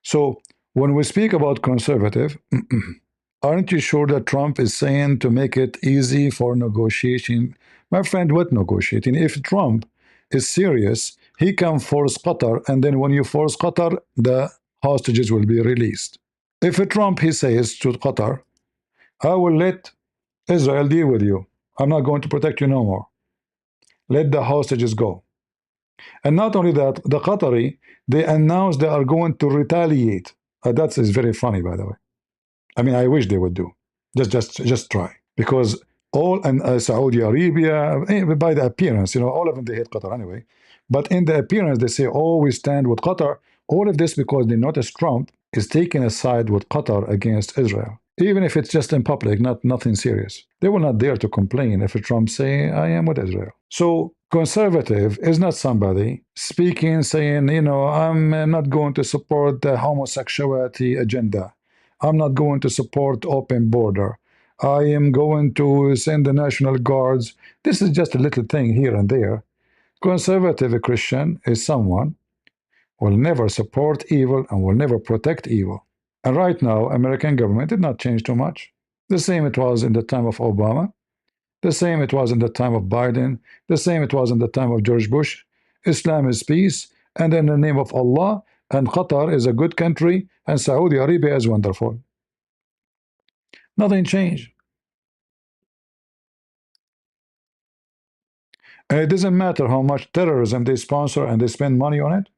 So when we speak about conservative, aren't you sure that Trump is saying to make it easy for negotiation? My friend, what negotiating? If Trump is serious, he can force Qatar, and then when you force Qatar, the hostages will be released. If Trump, he says to Qatar, I will let Israel deal with you. I'm not going to protect you no more. Let the hostages go. And not only that, the Qatari, they announced they are going to retaliate. That is very funny, by the way. I mean, I wish they would do. Just try. Because all and Saudi Arabia, by the appearance, all of them, they hate Qatar anyway. But in the appearance, they say, oh, we stand with Qatar. All of this because they notice Trump is taking a side with Qatar against Israel. Even if it's just in public, nothing serious. They will not dare to complain if Trump say, I am with Israel. So conservative is not somebody speaking, saying, I'm not going to support the homosexuality agenda. I'm not going to support open border. I am going to send the National Guards. This is just a little thing here and there. Conservative Christian is someone who will never support evil and will never protect evil. And right now, American government did not change too much. The same it was in the time of Obama. The same it was in the time of Biden. The same it was in the time of George Bush. Islam is peace, and in the name of Allah, and Qatar is a good country, and Saudi Arabia is wonderful. Nothing changed. And it doesn't matter how much terrorism they sponsor and they spend money on it,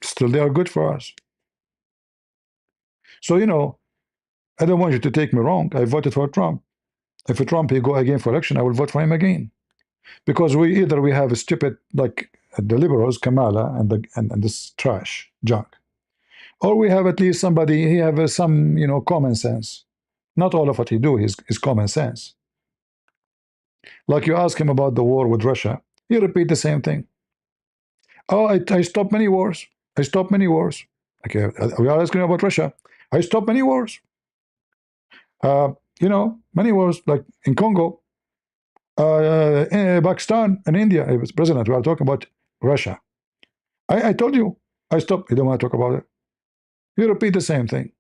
still they are good for us. So, I don't want you to take me wrong. I voted for Trump. If Trump he go again for election, I will vote for him again. Because we have a stupid like the liberals, Kamala, and this trash junk, or we have at least somebody he have some common sense. Not all of what he do is common sense. Like you ask him about the war with Russia, he repeat the same thing. Oh, I stopped many wars. I stopped many wars. Okay, we are asking about Russia. I stopped many wars. Many wars like in Congo, in Pakistan, and India. It was president. We are talking about Russia. I told you I stopped. You don't want to talk about it. You repeat the same thing.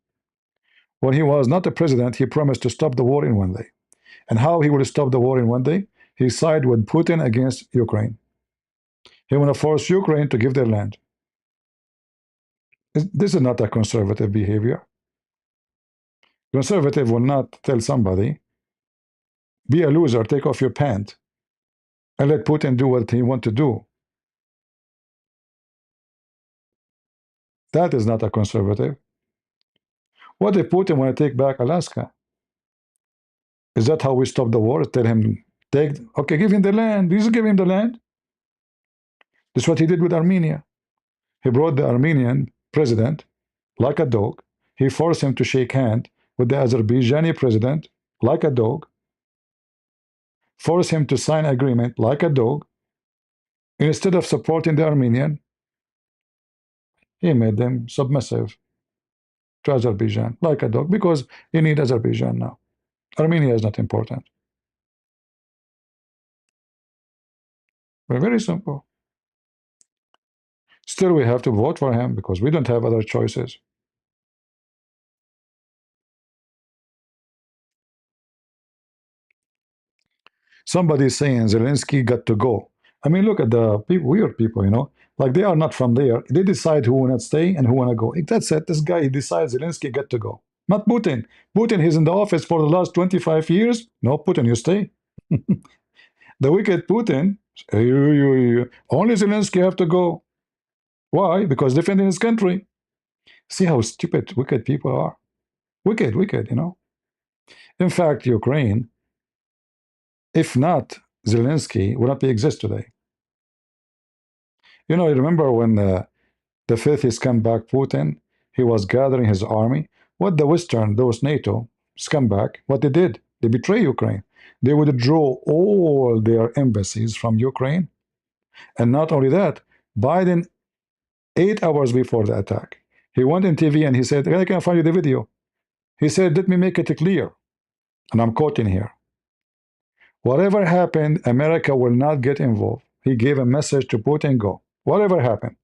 When he was not the president, he promised to stop the war in one day. And how he will stop the war in one day? He sided with Putin against Ukraine. He want to force Ukraine to give their land. This is not a conservative behavior. Conservative will not tell somebody, be a loser, take off your pant, and let Putin do what he want to do. That is not a conservative. What if Putin want to take back Alaska? Is that how we stop the war? Tell him, okay, give him the land. Just give him the land. This is what he did with Armenia. He brought the Armenian president like a dog. He forced him to shake hand with the Azerbaijani president like a dog. Forced him to sign agreement like a dog. Instead of supporting the Armenian, he made them submissive to Azerbaijan like a dog because he need Azerbaijan now. Armenia is not important. Very simple. Still, we have to vote for him because we don't have other choices. Somebody is saying Zelensky got to go. I mean, look at the weird people, like they are not from there. They decide who want to stay and who want to go. That's it. This guy, he decides Zelensky got to go. Not Putin. Putin, he's in the office for the last 25 years. No, Putin, you stay. The wicked Putin, only Zelensky have to go. Why? Because defending his country. See how stupid, wicked people are. Wicked. In fact, Ukraine, if not Zelensky, would not be exist today. You remember when the fifth scumbag Putin, he was gathering his army. What the Western, those NATO scumbag, what they did? They betray Ukraine. They withdraw all their embassies from Ukraine. And not only that, Biden, 8 hours before the attack, he went on TV and he said, I can find you the video. He said, let me make it clear. And I'm quoting here. Whatever happened, America will not get involved. He gave a message to Putin, go. Whatever happened.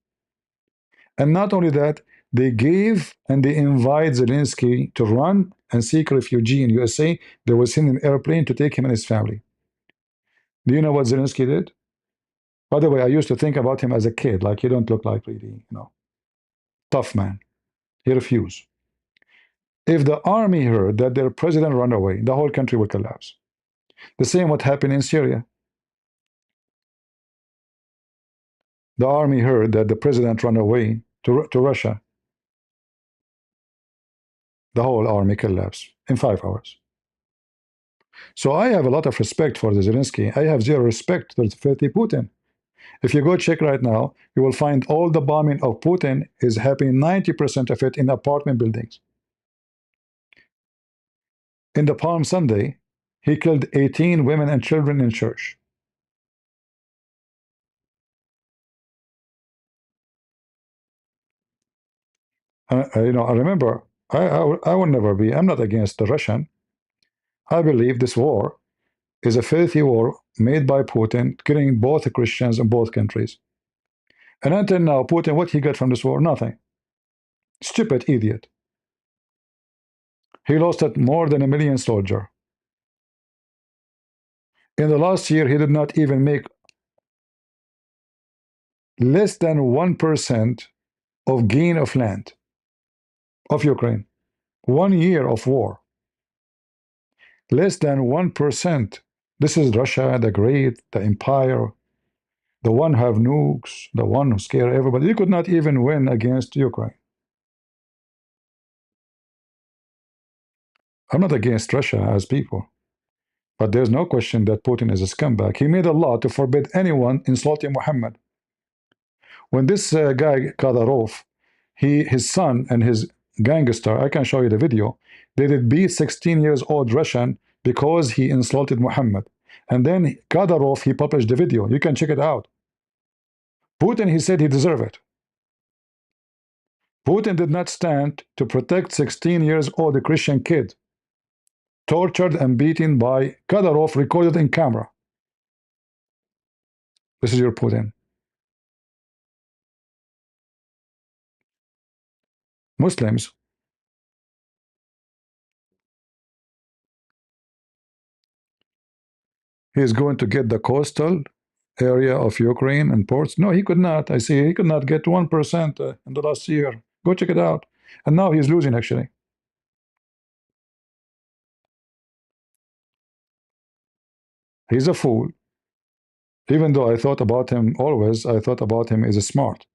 And not only that, They gave and they invite Zelensky to run and seek refuge in USA. They will send an airplane to take him and his family. Do you know what Zelensky did? By the way, I used to think about him as a kid, like he don't look like really, tough man. He refused. If the army heard that their president ran away, the whole country would collapse. The same what happened in Syria. The army heard that the president ran away to Russia. The whole army collapsed in 5 hours. So I have a lot of respect for the Zelensky. I have zero respect for Putin. If you go check right now, you will find all the bombing of Putin is happening 90% of it in apartment buildings. In the Palm Sunday, he killed 18 women and children in church. I remember, I will never be, I'm not against the Russian. I believe this war is a filthy war made by Putin, killing both Christians in both countries. And until now, Putin, what he got from this war? Nothing. Stupid idiot. He lost at more than 1 million soldiers. In the last year, he did not even make less than 1% of gain of land of Ukraine. 1 year of war. Less than 1%. This is Russia, the great, the empire, the one who have nukes, the one who scare everybody. He could not even win against Ukraine. I'm not against Russia as people, but there's no question that Putin is a scumbag. He made a law to forbid anyone insulting Muhammad. When this guy Kadyrov, his son and his gangster, I can show you the video, they did beat 16 years old Russian because he insulted Muhammad. And then Kadyrov, he published the video. You can check it out. Putin, he said he deserved it. Putin did not stand to protect 16 years old Christian kid tortured and beaten by Kadyrov, recorded in camera. This is your Putin. Muslims, he is going to get the coastal area of Ukraine and ports. No, he could not. I see he could not get 1% in the last year. Go check it out. And now he's losing, actually. He's a fool. Even though I thought about him always, I thought about him as a smart.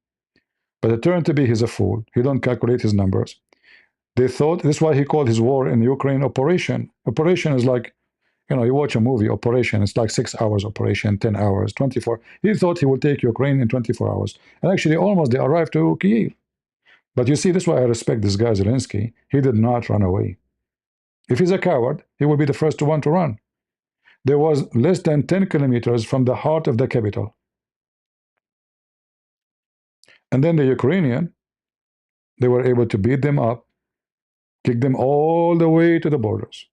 But it turned to be he's a fool. He don't calculate his numbers. They thought, this is why he called his war in Ukraine Operation. Operation is like, you watch a movie, Operation, it's like 6 hours operation, 10 hours, 24. He thought he would take Ukraine in 24 hours. And actually, almost they arrived to Kyiv. But you see, this is why I respect this guy, Zelensky. He did not run away. If he's a coward, he will be the first one to run. There was less than 10 kilometers from the heart of the capital. And then the Ukrainian, they were able to beat them up, kick them all the way to the borders.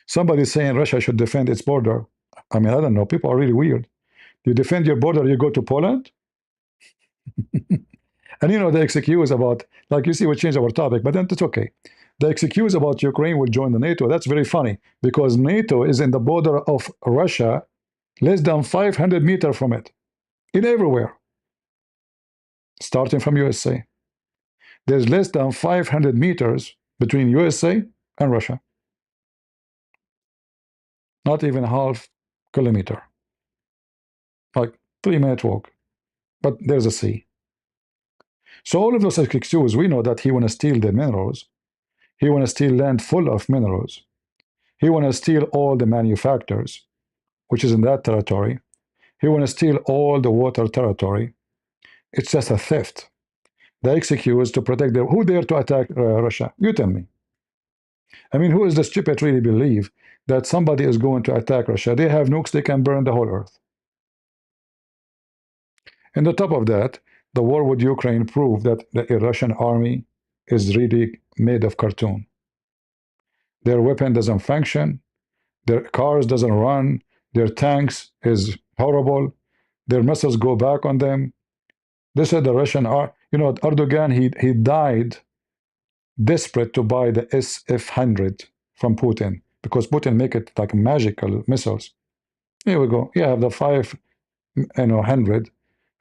Somebody saying Russia should defend its border. I mean, I don't know. People are really weird. You defend your border, you go to Poland? And the excuse about, like, you see, we changed our topic, but then it's okay. The excuse about Ukraine will join the NATO, that's very funny, because NATO is in the border of Russia, less than 500 meters from it, in everywhere, starting from USA. There's less than 500 meters between USA and Russia. Not even half kilometer, like 3-minute walk, but there's a sea. So all of those excuses, we know that he want to steal the minerals. He want to steal land full of minerals. He want to steal all the manufacturers, which is in that territory. He want to steal all the water territory. It's just a theft. The excuse to protect them. Who dare to attack Russia? You tell me. I mean, who is the stupid really believe that somebody is going to attack Russia? They have nukes, they can burn the whole earth. And on top of that, the war with Ukraine proved that the Russian army is really made of cartoon. Their weapon doesn't function, their cars doesn't run, their tanks is horrible, Their missiles go back on them. This is the Russian, Erdogan, he died desperate to buy the SF-100 from Putin because Putin make it like magical missiles. Here we go. You have the 500.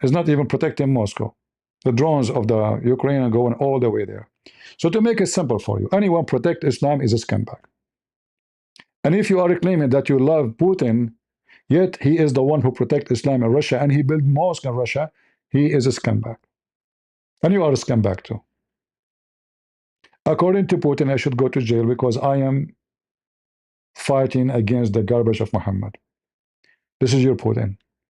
It's not even protecting Moscow. The drones of the Ukraine are going all the way there. So to make it simple for you, anyone protect Islam is a scumbag. And if you are claiming that you love Putin, yet he is the one who protect Islam in Russia and he built mosque in Russia, he is a scumbag. And you are a scumbag too. According to Putin, I should go to jail because I am fighting against the garbage of Muhammad. This is your Putin.